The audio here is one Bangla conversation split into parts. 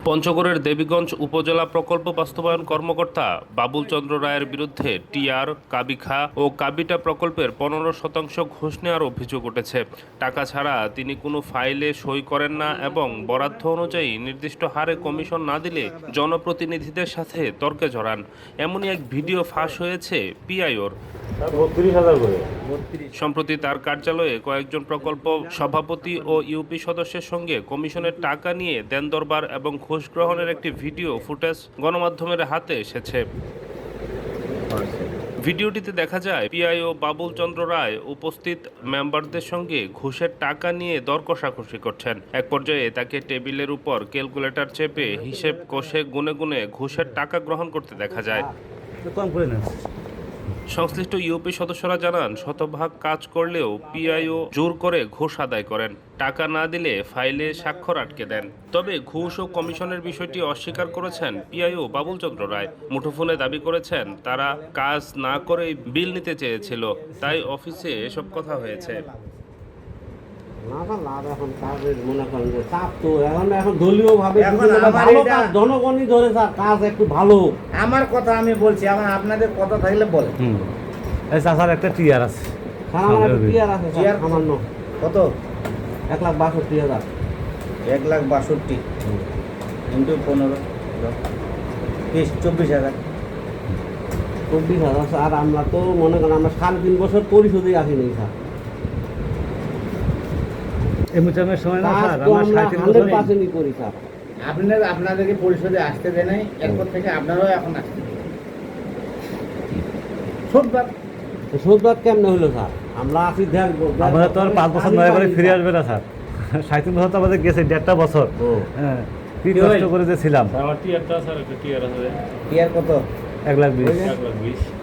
পঞ্চগড়ের দেবীগঞ্জ উপজেলা প্রকল্প বাস্তবায়ন কর্মকর্তা বাবুল চন্দ্র রায়ের বিরুদ্ধে টিআর, কাবিখা ও কাবিটা প্রকল্পের 15% ঘুষ নেওয়ার অভিযোগ উঠেছে। টাকা ছাড়া তিনি কোনো ফাইলে সই করেন না এবং বরাদ্দ অনুযায়ী নির্দিষ্ট হারে কমিশন না দিলে জনপ্রতিনিধিদের সাথে তর্কে জড়ান। এমনই এক ভিডিও ফাঁস হয়েছে পিআইওর। সম্প্রতি তার কার্যালয়ে কয়েকজন প্রকল্প সভাপতি ও ইউপি সদস্যের সঙ্গে কমিশনের টাকা নিয়ে দেন দরবার এবং ঘুষ গ্রহণের একটি ভিডিও ফুটেজ গণমাধ্যমের হাতে এসেছে। ভিডিওটিতে দেখা যায় পিআইও বাবুল চন্দ্র রায় উপস্থিত মেম্বারদের সঙ্গে ঘুষের টাকা নিয়ে দর কষাকষি করছেন। এক পর্যায়ে তাকে টেবিলের উপর ক্যালকুলেটর চেপে হিসেব কষে গুনে গুনে ঘুষের টাকা গ্রহণ করতে দেখা যায়। সংশ্লিষ্ট ইউপি সদস্যরা জানান, শতভাগ কাজ করলেও পিআইও জোর করে ঘুষ আদায় করেন। টাকা না দিলে ফাইলে স্বাক্ষর আটকে দেন। তবে ঘুষ ও কমিশনের বিষয়টি অস্বীকার করেছেন পিআইও বাবুল চন্দ্র রায়। মুঠোফোনে দাবি করেছেন, তারা কাজ না করেই বিল নিতে চেয়েছিল, তাই অফিসে এসব কথা হয়েছে। জনগণই ধরে স্যার কাজ একটু ভালো। আমার কথা আমি বলছি, আমার আপনাদের কথা থাকলে বলেন। চাষার একটা টিআর আছে, সামান্য কত? 1,62,000। 1,62,000 ইন্টু 15 24,000। 24,000 স্যার। আমরা তো মনে করেন আমরা 3.5 বছর পরিশোধে আসিনি স্যার। সময় না স্যার, আমরা 100% করি স্যার। আপনাদেরকে পরিষদে আসতে দেয় নাই, এরপর থেকে আপনারাও এখন আসতে দেয়। শোধবাদ কেমনে হলো স্যার? আমরা আসি আমাদের তো আর 5 বছর নয় করে ফিরে আসবে না স্যার। 37 বছর তো আমাদের গেছে, 1.5 বছর। হ্যাঁ, কি কষ্ট করে যে ছিলাম। আমার টিআরটা স্যার, একটা টিআর আছে। টিআর কত? 1,20,000। 1,20,000।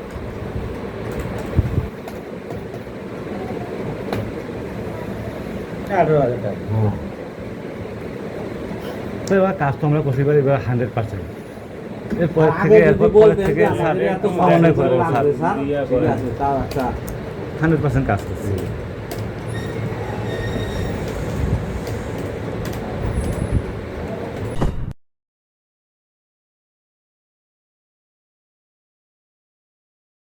18,000 টাকা। তো এবার কাজ তো আমরা করতে পারি 100%। এরপর থেকে স্যার 100% কাজ করছি।